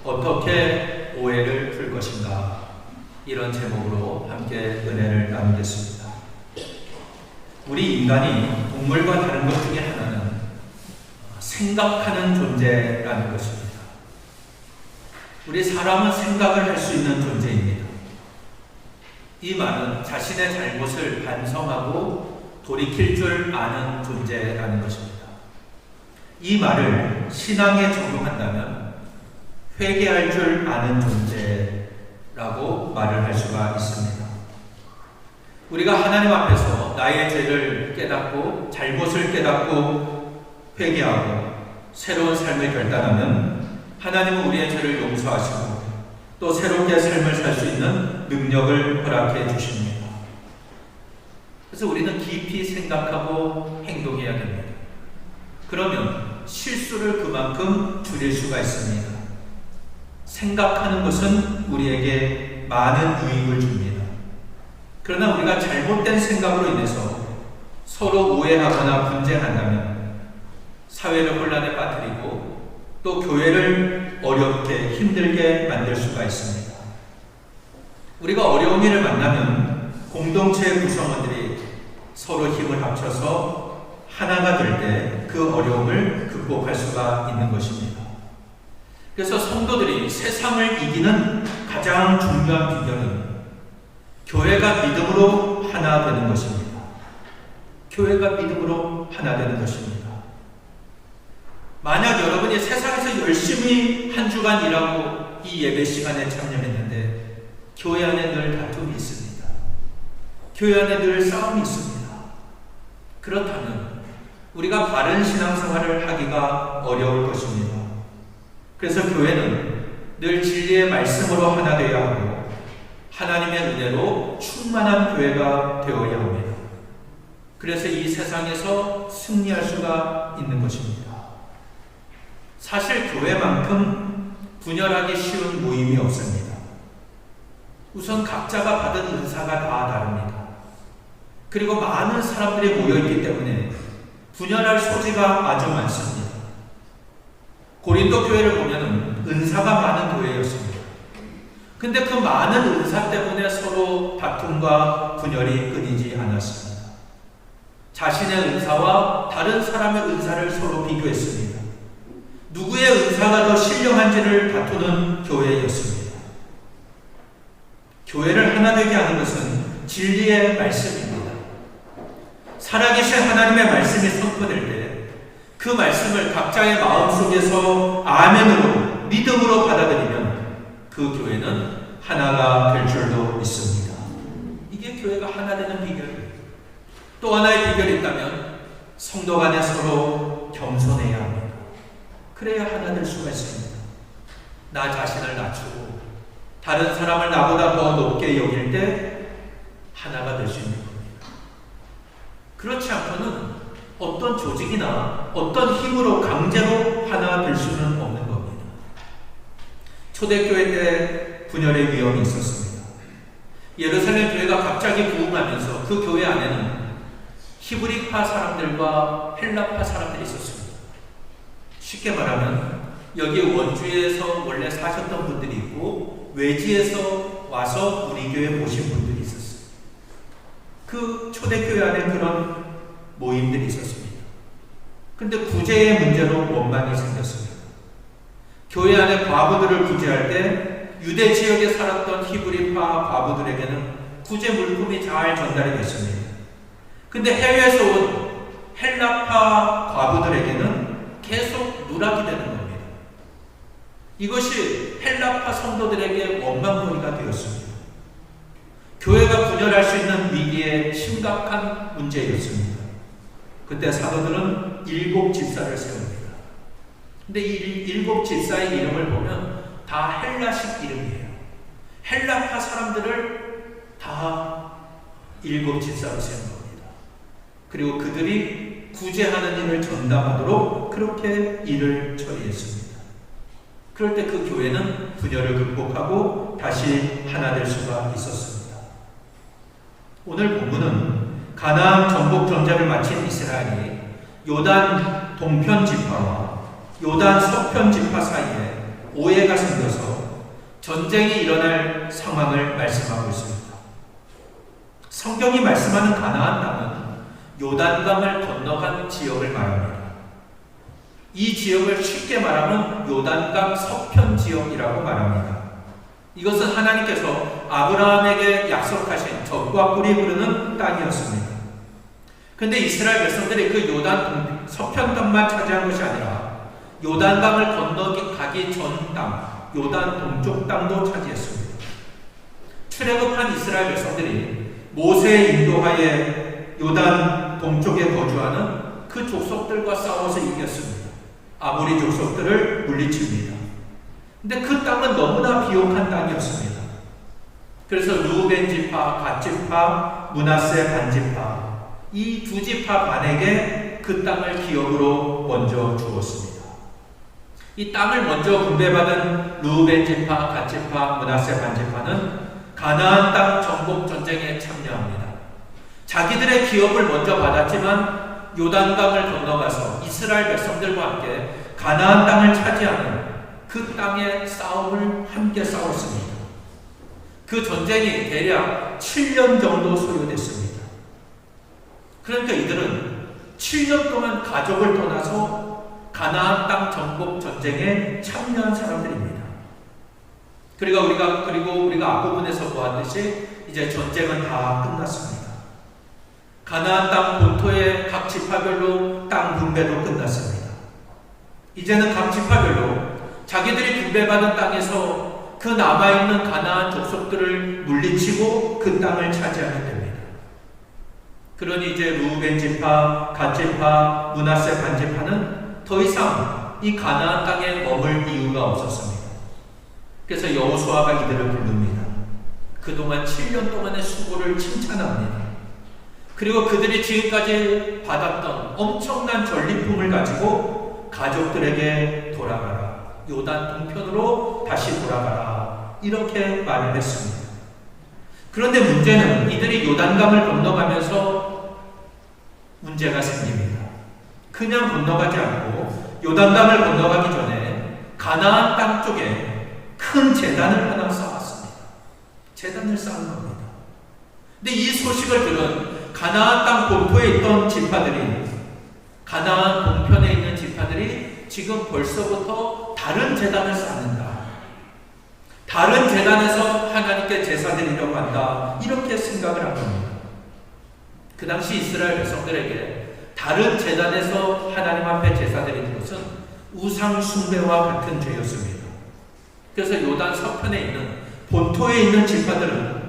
어떻게 오해를 풀 것인가, 이런 제목으로 함께 은혜를 나누겠습니다. 우리 인간이 동물과 다른 것 중에 하나는 생각하는 존재라는 것입니다. 우리 사람은 생각을 할 수 있는 존재입니다. 이 말은 자신의 잘못을 반성하고 돌이킬 줄 아는 존재라는 것입니다. 이 말을 신앙에 적용한다면 회개할 줄 아는 존재라고 말을 할 수가 있습니다. 우리가 하나님 앞에서 나의 죄를 깨닫고 잘못을 깨닫고 회개하고 새로운 삶을 결단하면 하나님은 우리의 죄를 용서하시고 또 새롭게 삶을 살 수 있는 능력을 허락해 주십니다. 그래서 우리는 깊이 생각하고 행동해야 됩니다. 그러면 실수를 그만큼 줄일 수가 있습니다. 생각하는 것은 우리에게 많은 유익을 줍니다. 그러나 우리가 잘못된 생각으로 인해서 서로 오해하거나 분쟁한다면 사회를 혼란에 빠뜨리고 또 교회를 어렵게 힘들게 만들 수가 있습니다. 우리가 어려운 일을 만나면 공동체의 구성원들이 서로 힘을 합쳐서 하나가 될 때 그 어려움을 극복할 수가 있는 것입니다. 그래서 성도들이 세상을 이기는 가장 중요한 비결은 교회가 믿음으로 하나 되는 것입니다. 교회가 믿음으로 하나 되는 것입니다. 만약 여러분이 세상에서 열심히 한 주간 일하고 이 예배 시간에 참여했는데 교회 안에 늘 다툼이 있습니다. 교회 안에 늘 싸움이 있습니다. 그렇다면 우리가 바른 신앙생활을 하기가 어려울 것입니다. 그래서 교회는 늘 진리의 말씀으로 하나 되어야 하고 하나님의 은혜로 충만한 교회가 되어야 합니다. 그래서 이 세상에서 승리할 수가 있는 것입니다. 사실 교회만큼 분열하기 쉬운 모임이 없습니다. 우선 각자가 받은 은사가 다 다릅니다. 그리고 많은 사람들이 모여있기 때문에 분열할 소지가 아주 많습니다. 고린도 교회를 보면 은사가 많은 교회였습니다. 근데 그 많은 은사 때문에 서로 다툼과 분열이 끊이지 않았습니다. 자신의 은사와 다른 사람의 은사를 서로 비교했습니다. 누구의 은사가 더 신령한지를 다투는 교회였습니다. 교회를 하나 되게 하는 것은 진리의 말씀입니다. 살아계신 하나님의 말씀이 선포될 때 그 말씀을 각자의 마음속에서 아멘으로 믿음으로 받아들이면 그 교회는 하나가 될 줄도 있습니다. 이게 교회가 하나 되는 비결이에요. 또 하나의 비결이 있다면 성도 간에 서로 겸손해야 합니다. 그래야 하나 될 수가 있습니다. 나 자신을 낮추고 다른 사람을 나보다 더 높게 여길 때 하나가 될 수 있는 겁니다. 그렇지 않고는 어떤 조직이나 어떤 힘으로 강제로 하나 될 수는 없는 겁니다. 초대교회 때 분열의 위험이 있었습니다. 예루살렘 교회가 갑자기 부흥하면서 그 교회 안에는 히브리파 사람들과 헬라파 사람들이 있었습니다. 쉽게 말하면 여기 원주에서 원래 사셨던 분들이 있고 외지에서 와서 우리 교회에 오신 분들이 있었어요. 그 초대교회 안에 그런 모임들이 있었습니다. 근데 구제의 문제로 원망이 생겼습니다. 교회 안에 과부들을 구제할 때 유대 지역에 살았던 히브리파 과부들에게는 구제 물품이 잘 전달이 됐습니다. 근데 해외에서 온 헬라파 과부들에게는 계속 누락이 되는 겁니다. 이것이 헬라파 성도들에게 원망거리가 되었습니다. 교회가 분열할 수 있는 위기의 심각한 문제였습니다. 그때 사도들은 7 집사를 세웁니다. 근데 이 7 집사의 이름을 보면 다 헬라식 이름이에요. 헬라파 사람들을 다 7 집사로 세운 겁니다. 그리고 그들이 구제하는 일을 전담하도록 그렇게 일을 처리했습니다. 그럴 때 그 교회는 분열을 극복하고 다시 하나 될 수가 있었습니다. 오늘 본문은 가나안 정복 전쟁을 마친 이스라엘이 요단 동편 지파와 요단 서편 지파 사이에 오해가 생겨서 전쟁이 일어날 상황을 말씀하고 있습니다. 성경이 말씀하는 가나안 땅은 요단강을 건너간 지역을 말합니다. 이 지역을 쉽게 말하면 요단강 서편 지역이라고 말합니다. 이것은 하나님께서 아브라함에게 약속하신 젖과 꿀이 흐르는 땅이었습니다. 그런데 이스라엘 백성들이 그 요단 서편 땅만 차지한 것이 아니라 요단강을 건너가기 전 땅, 요단 동쪽 땅도 차지했습니다. 출애굽한 이스라엘 백성들이 모세의 인도하에 요단 동쪽에 거주하는 그 족속들과 싸워서 이겼습니다. 아모리 족속들을 물리칩니다. 근데 그 땅은 너무나 비옥한 땅이었습니다. 그래서 루벤 지파, 갓 지파, 므낫세 반 지파 이 두 지파 반에게 그 땅을 기업으로 먼저 주었습니다. 이 땅을 먼저 분배받은 루벤 지파, 갓 지파, 므낫세 반 지파는 가나안 땅 정복 전쟁에 참여합니다. 자기들의 기업을 먼저 받았지만 요단강을 건너가서 이스라엘 백성들과 함께 가나안 땅을 차지하는 그 땅의 싸움을 함께 싸웠습니다. 그 전쟁이 대략 7년 정도 소요됐습니다. 그러니까 이들은 7년 동안 가족을 떠나서 가나안 땅 정복 전쟁에 참여한 사람들입니다. 그리고 우리가 앞부분에서 보았듯이 이제 전쟁은 다 끝났습니다. 가나안 땅 본토의 각 지파별로 땅 분배도 끝났습니다. 이제는 각 지파별로 자기들이 분배받은 땅에서 그 남아있는 가나안 족속들을 물리치고 그 땅을 차지하면 됩니다. 그러니 이제 루벤 지파, 갓 지파, 므낫세 반 지파는 더 이상 이 가나안 땅에 머물 이유가 없었습니다. 그래서 여호수아가 이들을 부릅니다. 그동안 7년 동안의 수고를 칭찬합니다. 그리고 그들이 지금까지 받았던 엄청난 전리품을 가지고 가족들에게 돌아가라. 요단 동편으로 다시 돌아가라. 이렇게 말을 했습니다. 그런데 문제는 이들이 요단강을 건너가면서 문제가 생깁니다. 그냥 건너가지 않고 요단강을 건너가기 전에 가나안 땅 쪽에 큰 제단을 하나 쌓았습니다. 제단을 쌓은 겁니다. 근데 이 소식을 들은 가나안 땅 본토에 있던 지파들이, 가나안 동편에 있는 지파들이 지금 벌써부터 다른 제단을 쌓는다. 다른 제단에서 하나님께 제사 드리려고 한다. 이렇게 생각을 한 겁니다. 그 당시 이스라엘 백성들에게 다른 제단에서 하나님 앞에 제사 드리는 것은 우상 숭배와 같은 죄였습니다. 그래서 요단 서편에 있는 본토에 있는 지파들은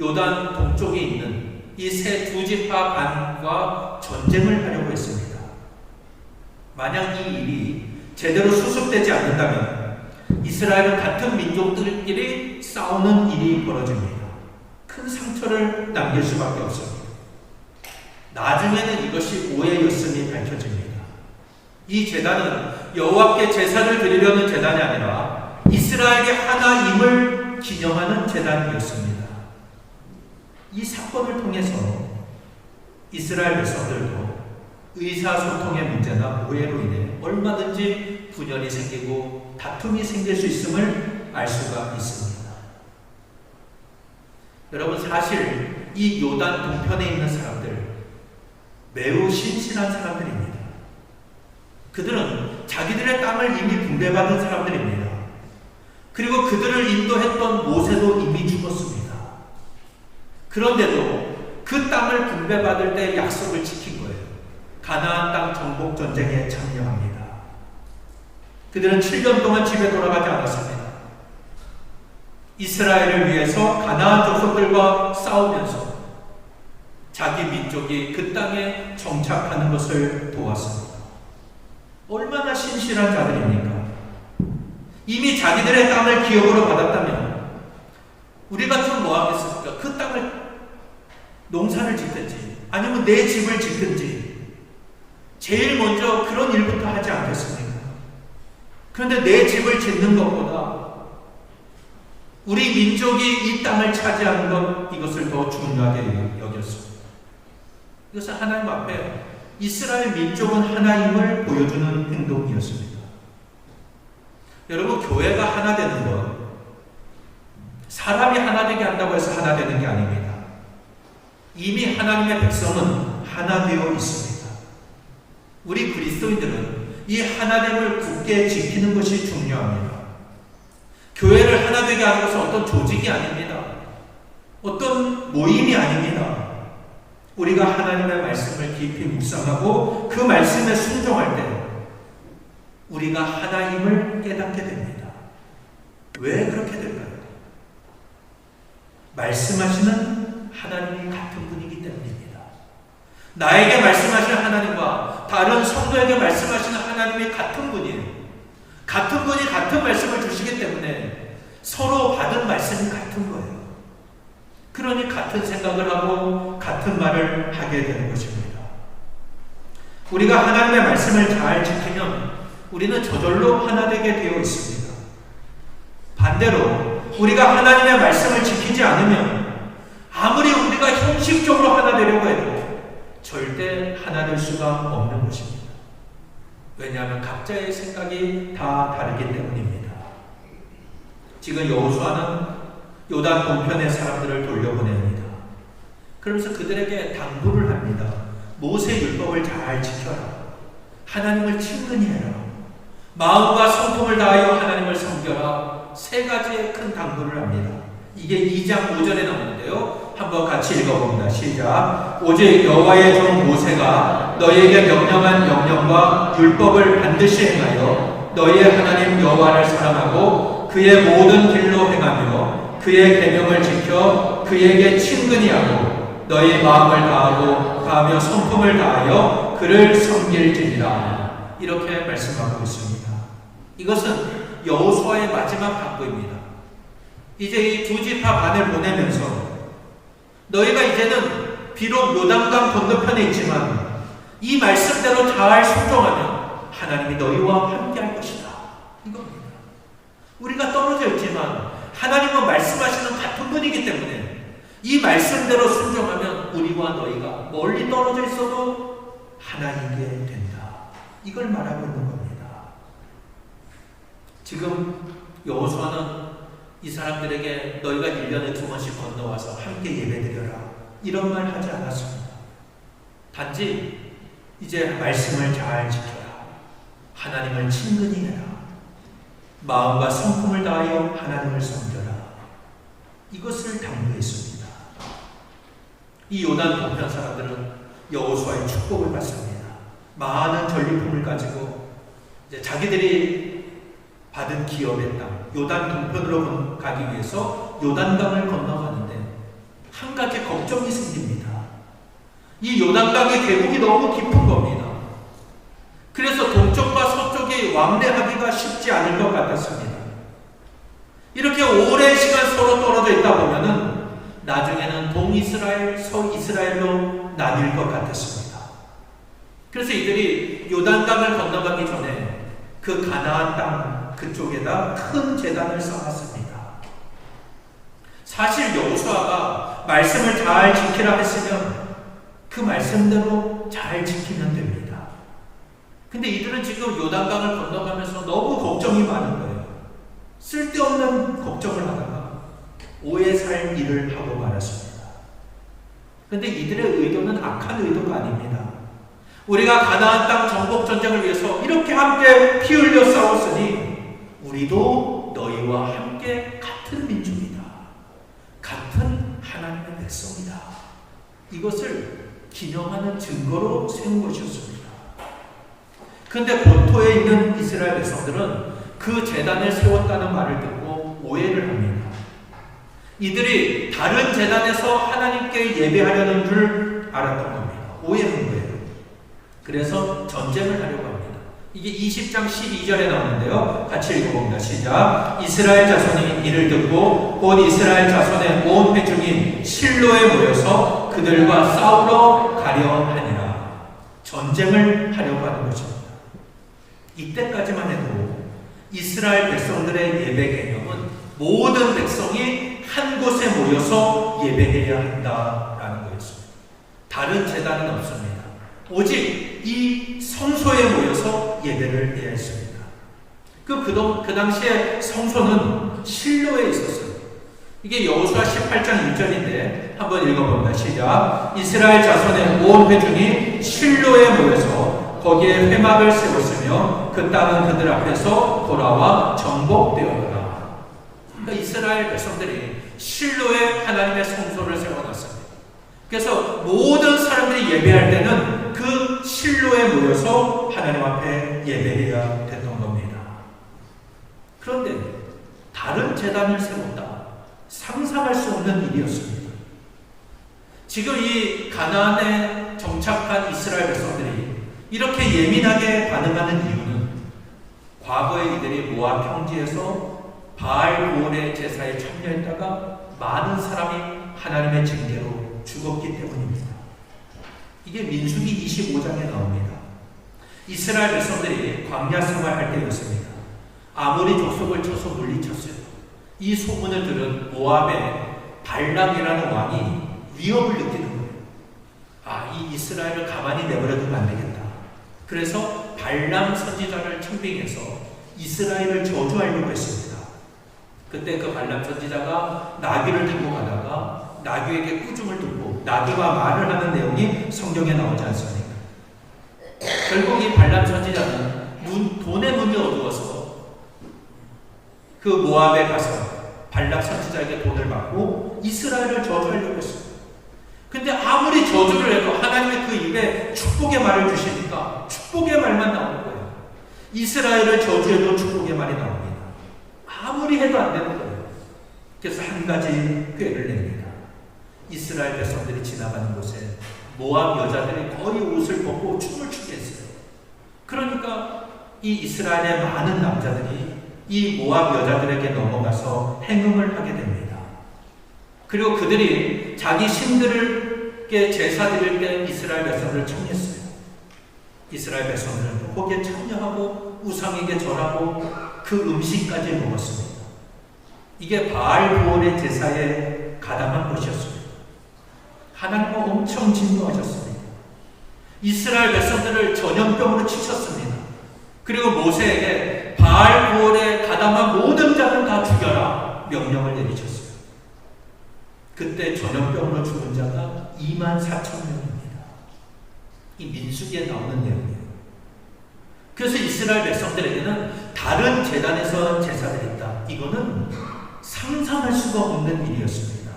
요단 동쪽에 있는 이 두 지파 반과 전쟁을 하려고 했습니다. 만약 이 일이 제대로 수습되지 않는다면 이스라엘은 같은 민족들끼리 싸우는 일이 벌어집니다. 큰 상처를 남길 수밖에 없습니다. 나중에는 이것이 오해였음이 밝혀집니다. 이 제단은 여호와께 제사를 드리려는 제단이 아니라 이스라엘의 하나임을 기념하는 제단이었습니다. 이 사건을 통해서 이스라엘 백성들도 의사소통의 문제나 오해로 인해 얼마든지 분열이 생기고 다툼이 생길 수 있음을 알 수가 있습니다. 여러분, 사실 이 요단 동편에 있는 사람들 매우 신실한 사람들입니다. 그들은 자기들의 땅을 이미 분배받은 사람들입니다. 그리고 그들을 인도했던 모세도 이미 죽었습니다. 그런데도 그 땅을 분배받을 때 약속을 지킨 거예요. 가나안 땅 정복 전쟁에 참여합니다. 그들은 7년 동안 집에 돌아가지 않았습니다. 이스라엘을 위해서 가나안 족속들과 싸우면서 자기 민족이 그 땅에 정착하는 것을 도왔습니다. 얼마나 신실한 자들입니까? 이미 자기들의 땅을 기업으로 받았다면 우리 같으면 뭐 하겠습니까? 그 땅을 농사를 짓든지 아니면 내 집을 짓든지 제일 먼저 그런 일부터 하지 않겠습니까? 그런데 내 집을 짓는 것보다 우리 민족이 이 땅을 차지하는 것, 이것을 더 중요하게 여겼습니다. 이것은 하나님 앞에 이스라엘 민족은 하나님을 보여주는 행동이었습니다. 여러분, 교회가 하나 되는 건 사람이 하나 되게 한다고 해서 하나 되는 게 아닙니다. 이미 하나님의 백성은 하나 되어 있습니다. 우리 그리스도인들은 이 하나됨을 굳게 지키는 것이 중요합니다. 교회를 하나 되게 하는 것은 어떤 조직이 아닙니다. 어떤 모임이 아닙니다. 우리가 하나님의 말씀을 깊이 묵상하고 그 말씀에 순종할 때 우리가 하나님을 깨닫게 됩니다. 왜 그렇게 될까요? 말씀하시는 하나님이 같은 분이기 때문입니다. 나에게 말씀하시는 하나님과 다른 성도에게 말씀하시는 하나님이 같은 분이에요. 같은 분이 같은 말씀을 주시기 때문에 서로 받은 말씀이 같은 거예요. 그러니 같은 생각을 하고 같은 말을 하게 되는 것입니다. 우리가 하나님의 말씀을 잘 지키면 우리는 저절로 하나 되게 되어 있습니다. 반대로 우리가 하나님의 말씀을 지키지 않으면 아무리 우리가 형식적으로 하나 되려고 해도 절대 하나 될 수가 없는 것입니다. 왜냐하면 각자의 생각이 다 다르기 때문입니다. 지금 여호수아는 요단 동편의 사람들을 돌려보냅니다. 그러면서 그들에게 당부를 합니다. 모세 율법을 잘 지켜라. 하나님을 친근히 해라. 마음과 성품을 다하여 하나님을 섬겨라. 세 가지의 큰 당부를 합니다. 이게 2장 5절에 나오는데요. 한번 같이 읽어봅니다. 시작. 오직 여호와의 종 모세가 너희에게 명령한 명령과 율법을 반드시 행하여 너희의 하나님 여호와를 사랑하고 그의 모든 길로 행하며 그의 계명을 지켜 그에게 친근히 하고 너희 마음을 다하며 성품을 다하여 그를 섬길지니라. 이렇게 말씀하고 있습니다. 이것은 여호수아의 마지막 당부입니다. 이제 이 두 지파 반을 보내면서 너희가 이제는 비록 요단강 건너편에 있지만 이 말씀대로 잘 순종하면 하나님이 너희와 함께할 것이다. 이겁니다. 우리가 떨어져 있지만 하나님은 말씀하시는 같은 분이기 때문에 이 말씀대로 순종하면 우리와 너희가 멀리 떨어져 있어도 하나이게 된다. 이걸 말하고 있는 겁니다. 지금 여호수아는 이 사람들에게 너희가 1년에 2번씩 건너와서 함께 예배드려라 이런 말 하지 않았습니다. 단지 이제 말씀을 잘 지켜라. 하나님을 친근히 해라. 마음과 성품을 다하여 하나님을 섬겨라. 이것을 당부했습니다. 이 요단 동편 사람들은 여호수아의 축복을 받습니다. 많은 전리품을 가지고 이제 자기들이 받은 기업의 땅, 요단 동편으로 가기 위해서 요단강을 건너가는데 한 가지 걱정이 생깁니다. 이 요단강의 계곡이 너무 깊은 겁니다. 그래서 동쪽과 서쪽이 왕래하기가 쉽지 않을 것 같았습니다. 이렇게 오랜 시간 서로 떨어져 있다 보면은 나중에는 동이스라엘, 서이스라엘로 나뉠 것 같았습니다. 그래서 이들이 요단강을 건너가기 전에 그 가나안 땅 그쪽에다 큰 제단을 쌓았습니다. 사실 여호수아가 말씀을 잘 지키라 했으면 그 말씀대로 잘 지키면 됩니다. 근데 이들은 지금 요단강을 건너가면서 너무 걱정이 많은 거예요. 쓸데없는 걱정을 하다가 오해 살 일을 하고 말았습니다. 근데 이들의 의도는 악한 의도가 아닙니다. 우리가 가나안 땅 정복 전쟁을 위해서 이렇게 함께 피 흘려 싸웠으니 우리도 너희와 함께 같은 민족이다. 같은 하나님의 백성이다. 이것을 기념하는 증거로 세운 것이었습니다. 그런데 본토에 있는 이스라엘 백성들은 그 제단을 세웠다는 말을 듣고 오해를 합니다. 이들이 다른 제단에서 하나님께 예배하려는 줄 알았던 겁니다. 오해한 거예요. 그래서 전쟁을 하려고 합니다. 이게 20장 12절에 나오는데요. 같이 읽어봅니다. 시작. 이스라엘 자손이 이를 듣고 곧 이스라엘 자손의 온 회중이 실로에 모여서 그들과 싸우러 가려 하니라. 전쟁을 하려고 하는 것입니다. 이때까지만 해도 이스라엘 백성들의 예배 개념은 모든 백성이 한 곳에 모여서 예배해야 한다라는 거였습니다. 다른 제단은 없습니다. 오직 이 성소에 모여서 예배를 해야 했습니다. 그 당시에 성소는 실로에 있었어요. 이게 여호수아 18장 1절인데 한번 읽어봅니다. 시작. 이스라엘 자손의 온 회중이 실로에 모여서 거기에 회막을 세웠으며 그 땅은 그들 앞에서 돌아와 정복되었더라. 그러니까 이스라엘 백성들이 실로에 하나님의 성소를 세워놨습니다. 그래서 모든 사람들이 예배할 때는 그 실로에 모여서 하나님 앞에 예배해야 됐던 겁니다. 그런데 다른 제단을 세웠다. 상상할 수 없는 일이었습니다. 지금 이 가나안에 정착한 이스라엘 백성들이 이렇게 예민하게 반응하는 이유는 과거에 이들이 모압 평지에서 바알 보올의 제사에 참여했다가 많은 사람이 하나님의 징계로 죽었기 때문입니다. 이게 민수기 25장에 나옵니다. 이스라엘 백성들이 광야 생활할 때였습니다. 아모리 족속을 쳐서 물리쳤어요. 이 소문을 들은 모압의 발람이라는 왕이 위협을 느끼는 거예요. 이 이스라엘을 가만히 내버려두면 안 되겠다. 그래서 발람 선지자를 청빙해서 이스라엘을 저주하려고 했습니다. 그때 그 발람 선지자가 나귀를 들고 가다가 나귀에게 꾸중을 듣고 나귀와 말을 하는 내용이 성경에 나오지 않습니까? 결국 이 발람 선지자는 돈의 눈이 어두워서 그 모압에 가서 발락 선지자에게 돈을 받고 이스라엘을 저주하려고 했어요. 근데 아무리 저주를 해도 하나님의 그 입에 축복의 말을 주시니까 축복의 말만 나오는 거예요. 이스라엘을 저주해도 축복의 말이 나옵니다. 아무리 해도 안 되는 거예요. 그래서 한 가지 꾀를 냅니다. 이스라엘 백성들이 지나가는 곳에 모압 여자들이 거의 옷을 벗고 춤을 추게 했어요. 그러니까 이 이스라엘의 많은 남자들이 이 모압 여자들에게 넘어가서 행음을 하게 됩니다. 그리고 그들이 자기 신들에게 제사 드릴 때 이스라엘 백성들을 청했어요. 이스라엘 백성들은 거기에 참여하고 우상에게 절하고 그 음식까지 먹었습니다. 이게 바알 보올의 제사에 가담한 것이었습니다. 하나님은 엄청 진노하셨습니다. 이스라엘 백성들을 전염병으로 치셨습니다. 그리고 모세에게 바알 보올에 가담한 모든 자를 다 죽여라 명령을 내리셨어요. 그때 전염병으로 죽은 자가 24,000명입니다. 이 민수기에 나오는 내용이에요. 그래서 이스라엘 백성들에게는 다른 제단에서 제사드렸다. 이거는 상상할 수가 없는 일이었습니다.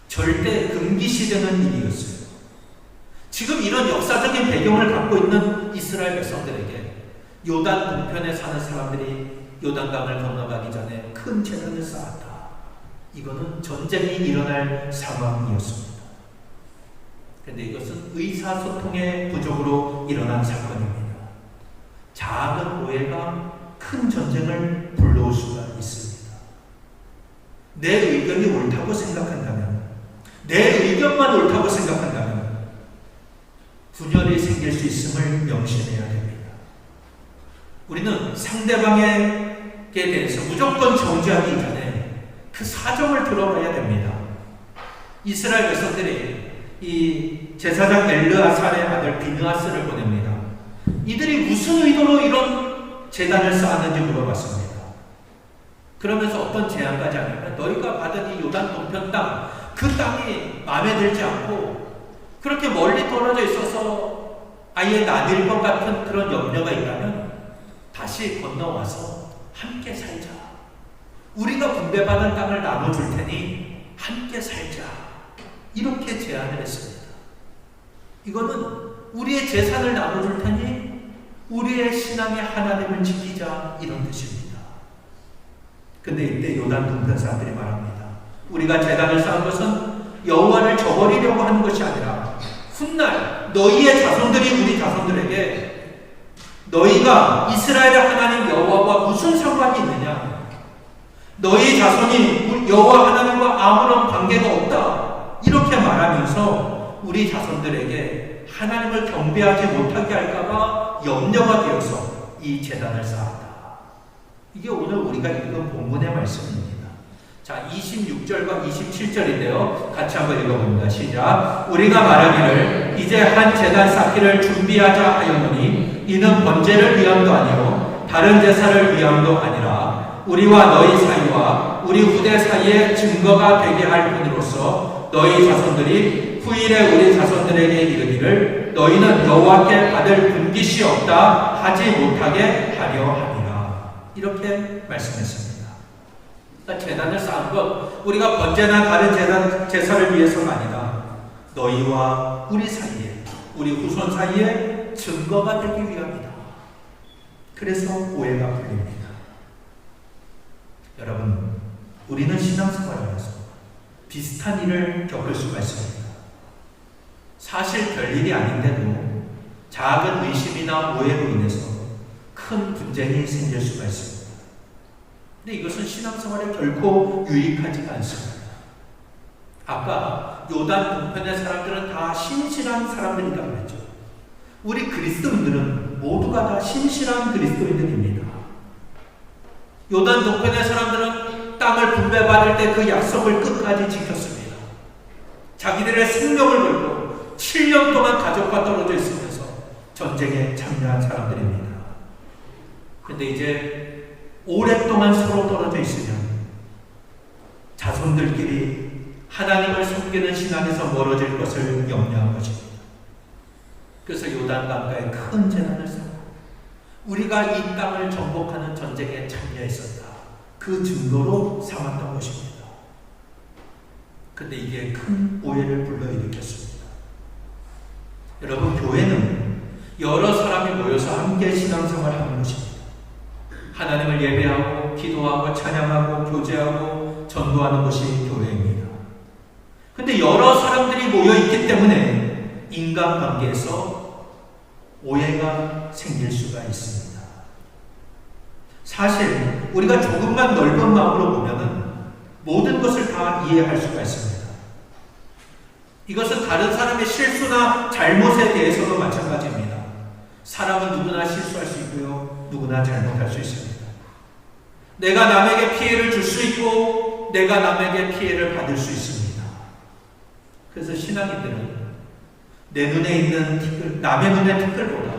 절대 금기시되는 일이었어요. 지금 이런 역사적인 배경을 갖고 있는 이스라엘 백성들에게 요단 동편에 사는 사람들이 요단강을 건너가기 전에 큰 제단을 쌓았다. 이거는 전쟁이 일어날 상황이었습니다. 그런데 이것은 의사소통의 부족으로 일어난 사건입니다. 작은 오해가 큰 전쟁을 불러올 수가 있습니다. 내 의견이 옳다고 생각한다면, 내 의견만 옳다고 생각한다면 분열이 생길 수 있음을 명심해야 됩니다. 우리는 상대방에게 대해서 무조건 정죄하기 전에 그 사정을 들어봐야 됩니다. 이스라엘 백성들이 이 제사장 엘르아살의 아들 비느하스를 보냅니다. 이들이 무슨 의도로 이런 제단을 쌓았는지 물어봤습니다. 그러면서 어떤 제안까지 하냐면 너희가 받은 이 요단 동편 땅, 그 땅이 마음에 들지 않고 그렇게 멀리 떨어져 있어서 아예 나뉠 것 같은 그런 염려가 있다면 다시 건너와서 함께 살자. 우리가 분배받은 땅을 나눠줄 테니 함께 살자. 이렇게 제안을 했습니다. 이거는 우리의 재산을 나눠줄 테니 우리의 신앙의 하나님을 지키자 이런 뜻입니다. 근데 이때 요단 동편 사람들이 말합니다. 우리가 제단을 쌓은 것은 여호와를 저버리려고 하는 것이 아니라 훗날 너희의 자손들이 우리 자손들에게 너희가 이스라엘의 하나님 여호와와 무슨 상관이 있느냐? 너희 자손이 여호와 하나님과 아무런 관계가 없다. 이렇게 말하면서 우리 자손들에게 하나님을 경배하지 못하게 할까봐 염려가 되어서 이 제단을 쌓았다. 이게 오늘 우리가 읽은 본문의 말씀입니다. 자, 26절과 27절인데요. 같이 한번 읽어봅니다. 시작. 우리가 말하기를 이제 한 제단 쌓기를 준비하자 하였노니 이는 번제를 위함도 아니요 다른 제사를 위함도 아니라 우리와 너희 사이와 우리 후대 사이에 증거가 되게 할 뿐으로써 너희 자손들이 후일에 우리 자손들에게 이르기를 너희는 여호와께 받을 분깃이 없다 하지 못하게 하려 함이라. 이렇게 말씀했습니다. 그러니까 제단을 쌓은 것 우리가 번제나 다른 제사를 위해서가 아니라 너희와 우리 사이에 우리 후손 사이에 증거가 되기 위함이다. 그래서 오해가 풀립니다. 여러분, 우리는 신앙생활하면서 비슷한 일을 겪을 수가 있습니다. 사실 별일이 아닌데도 작은 의심이나 오해로 인해서 큰 분쟁이 생길 수가 있습니다. 근데 이것은 신앙생활에 결코 유익하지가 않습니다. 아까 요단 동편의 사람들은 다 신실한 사람들이라고 했죠. 우리 그리스도인들은 모두가 다 신실한 그리스도인들입니다. 요단 동편의 사람들은 땅을 분배받을 때 그 약속을 끝까지 지켰습니다. 자기들의 생명을 걸고 7년 동안 가족과 떨어져 있으면서 전쟁에 참여한 사람들입니다. 그런데 이제 오랫동안 서로 떨어져 있으면 자손들끼리 하나님을 섬기는 신앙에서 멀어질 것을 염려한 것입니다. 그래서 요단강가에 큰 재난을 쌓고 우리가 이 땅을 정복하는 전쟁에 참여했었다. 그 증거로 삼았던 것입니다. 근데 이게 큰 오해를 불러일으켰습니다. 여러분, 교회는 여러 사람이 모여서 함께 신앙생활을 하는 것입니다. 하나님을 예배하고 기도하고 찬양하고 교제하고 전도하는 것이 교회입니다. 근데 여러 사람들이 모여 있기 때문에 인간관계에서 오해가 생길 수가 있습니다. 사실 우리가 조금만 넓은 마음으로 보면은 모든 것을 다 이해할 수가 있습니다. 이것은 다른 사람의 실수나 잘못에 대해서도 마찬가지입니다. 사람은 누구나 실수할 수 있고요, 누구나 잘못할 수 있습니다. 내가 남에게 피해를 줄 수 있고 내가 남에게 피해를 받을 수 있습니다. 그래서 신앙인들은 내 눈에 있는 티끌, 남의 눈의 티끌보다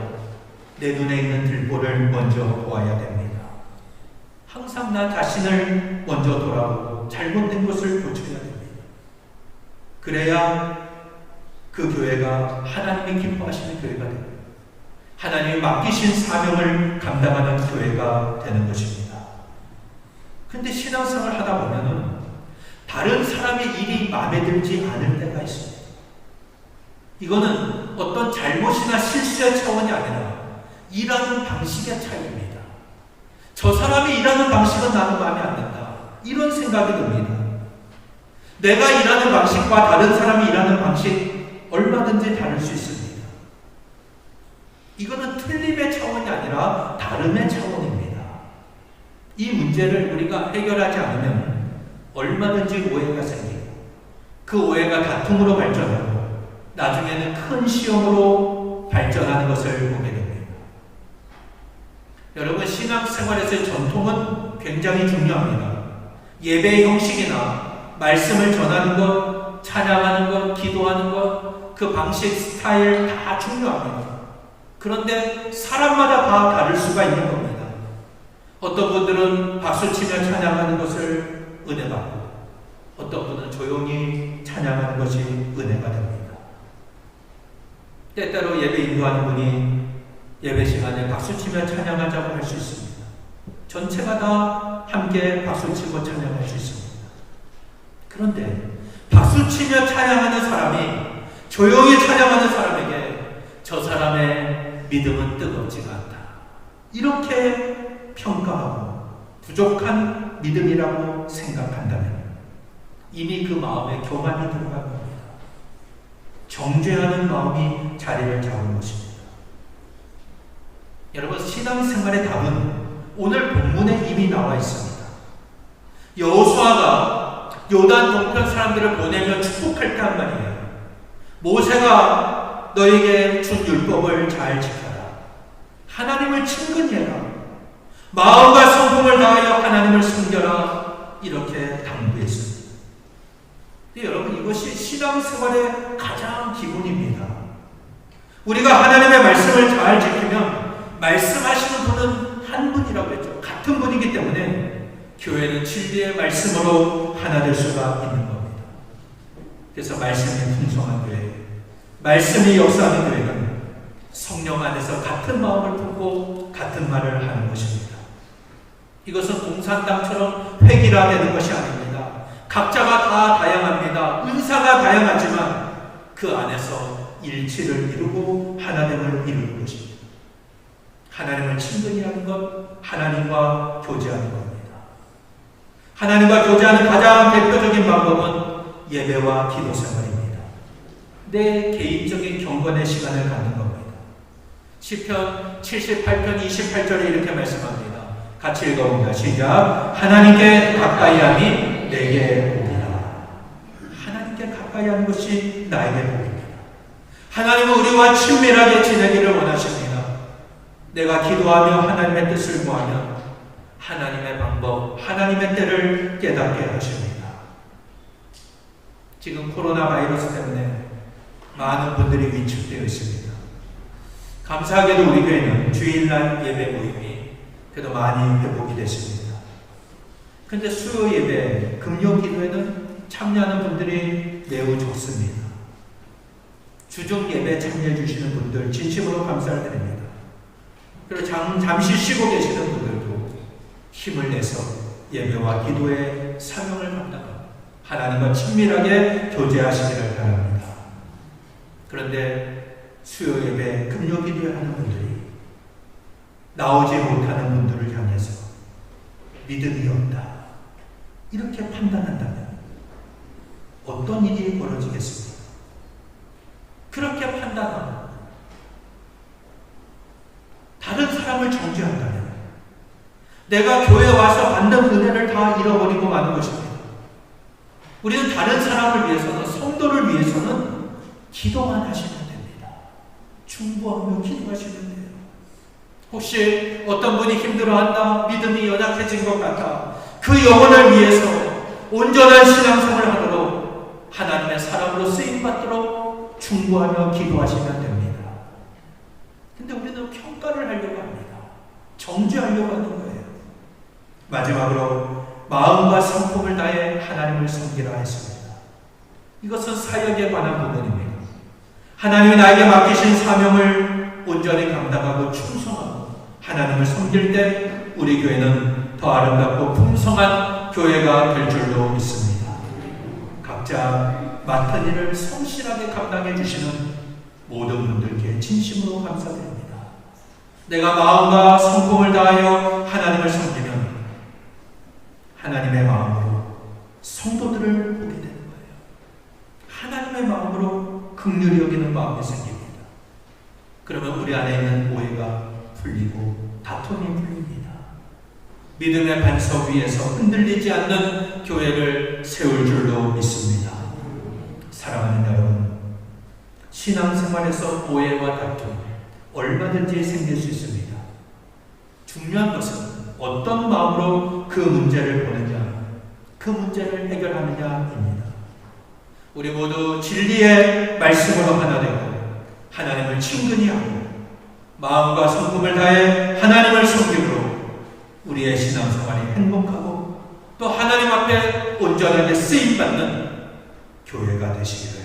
내 눈에 있는 들보를 먼저 보아야 됩니다. 항상 나 자신을 먼저 돌아보고 잘못된 것을 고쳐야 됩니다. 그래야 그 교회가 하나님이 기뻐하시는 교회가 됩니다. 하나님이 맡기신 사명을 감당하는 교회가 되는 것입니다. 그런데 신앙생활을 하다 보면은 다른 사람의 일이 마음에 들지 않을 때가 있습니다. 이거는 어떤 잘못이나 실수의 차원이 아니라 일하는 방식의 차이입니다. 저 사람이 일하는 방식은 나는 마음에 안 든다. 이런 생각이 듭니다. 내가 일하는 방식과 다른 사람이 일하는 방식 얼마든지 다를 수 있습니다. 이거는 틀림의 차원이 아니라 다름의 차원입니다. 이 문제를 우리가 해결하지 않으면 얼마든지 오해가 생기고 그 오해가 다툼으로 발전하고 나중에는 큰 시험으로 발전하는 것을 보게 됩니다. 여러분, 신앙생활에서의 전통은 굉장히 중요합니다. 예배의 형식이나 말씀을 전하는 것, 찬양하는 것, 기도하는 것, 그 방식, 스타일 다 중요합니다. 그런데 사람마다 다 다를 수가 있는 겁니다. 어떤 분들은 박수치며 찬양하는 것을 은혜받고 어떤 분은 조용히 찬양하는 것이 은혜가 됩니다. 때때로 예배 인도하는 분이 예배 시간에 박수치며 찬양하자고 할 수 있습니다. 전체가 다 함께 박수치고 찬양할 수 있습니다. 그런데 박수치며 찬양하는 사람이 조용히 찬양하는 사람에게 저 사람의 믿음은 뜨겁지가 않다. 이렇게 평가하고 부족한 믿음이라고 생각한다면 이미 그 마음에 교만이 들어간 겁니다. 정죄하는 마음이 자리를 잡은 것입니다. 여러분, 신앙생활의 답은 오늘 본문에 이미 나와 있습니다. 여호수아가 요단 동편 사람들을 보내며 축복할 때 한 말이에요. 모세가 너에게 준 율법을 잘 지켜라. 하나님을 친근히 해라. 마음과 성품을 다하여 하나님을 섬겨라. 이렇게 당부했습니다. 근데 여러분, 이것이 신앙생활의 가장 기본입니다. 우리가 하나님의 말씀을 잘 지키면 말씀하시는 분은 한 분이라고 했죠. 같은 분이기 때문에 교회는 진리의 말씀으로 하나 될 수가 있는 겁니다. 그래서 말씀이 풍성한 교회, 말씀이 역사하는 교회는 성령 안에서 같은 마음을 품고 같은 말을 하는 것입니다. 이것은 공산당처럼 획일화되는 것이 아닙니다. 각자가 다 다양합니다. 은사가 다양하지만 그 안에서 일치를 이루고 하나됨을 이루는 것입니다. 하나님을 친근히 하는 것, 하나님과 교제하는 겁니다. 하나님과 교제하는 가장 대표적인 방법은 예배와 기도 생활입니다. 내 개인적인 경건의 시간을 갖는 겁니다. 시편 78편 28절에 이렇게 말씀합니다. 같이 읽어봅니다. 시작. 하나님께 가까이함이 내게 복이라. 하나님께 가까이 하는 것이 나에게 복입니다. 하나님은 우리와 친밀하게 지내기를 원하십니다. 내가 기도하며 하나님의 뜻을 구하면 하나님의 방법, 하나님의 때를 깨닫게 하십니다. 지금 코로나 바이러스 때문에 많은 분들이 위축되어 있습니다. 감사하게도 우리 교회는 주일날 예배 모임이 그래도 많이 회복이 됐습니다. 그런데 수요 예배, 금요 기도에는 참여하는 분들이 매우 적습니다. 주중 예배 참여해 주시는 분들 진심으로 감사를 드립니다. 그리고 잠시 쉬고 계시는 분들도 힘을 내서 예배와 기도의 사명을 감당하고 하나님과 친밀하게 교제하시기를 바랍니다. 그런데 수요 예배, 금요 기도에 하는 분들이 나오지 못하는 분들을 향해서 믿음이 없다, 이렇게 판단한다면 어떤 일이 벌어지겠습니까? 그렇게 판단하고 다른 사람을 정죄한다면 내가 교회에 와서 받는 은혜를 다 잃어버리고 마는 것입니다. 우리는 다른 사람을 위해서는, 성도를 위해서는 기도만 하시면 됩니다. 중보하며 기도하시면 돼요. 혹시 어떤 분이 힘들어한다, 믿음이 연약해진 것 같아, 그 영혼을 위해서 온전한 신앙생활을 하도록 하나님의 사람으로 쓰임받도록 중보하며 기도하시면 됩니다. 근데 우리는 평가를 하려고 합니다. 정죄하려고 하는 거예요. 마지막으로 마음과 성품을 다해 하나님을 섬기라 했습니다. 이것은 사역에 관한 부분입니다. 하나님이 나에게 맡기신 사명을 온전히 감당하고 충성하고 하나님을 섬길 때 우리 교회는 더 아름답고 풍성한 교회가 될 줄로 믿습니다. 각자 맡은 일을 성실하게 감당해 주시는 모든 분들께 진심으로 감사드립니다. 내가 마음과 성품을 다하여 하나님을 섬기면 하나님의 마음으로 성도들을 보게 되는 거예요. 하나님의 마음으로 긍휼히 여기는 마음이 생깁니다. 그러면 우리 안에 있는 오해가 풀리고 다툼이 풀립니다. 믿음의 반석 위에서 흔들리지 않는 교회를 세울 줄로 믿습니다. 사랑하는 여러분, 신앙생활에서 오해와 다툼 얼마든지 생길 수 있습니다. 중요한 것은 어떤 마음으로 그 문제를 보느냐, 그 문제를 해결하느냐입니다. 우리 모두 진리의 말씀으로 하나 되고 하나님을 친근히 하고 마음과 성품을 다해 하나님을 섬김으로 우리의 신앙생활이 행복하고 또 하나님 앞에 온전하게 쓰임받는 교회가 되시기를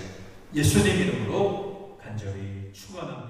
예수님 이름으로 간절히 축원합니다.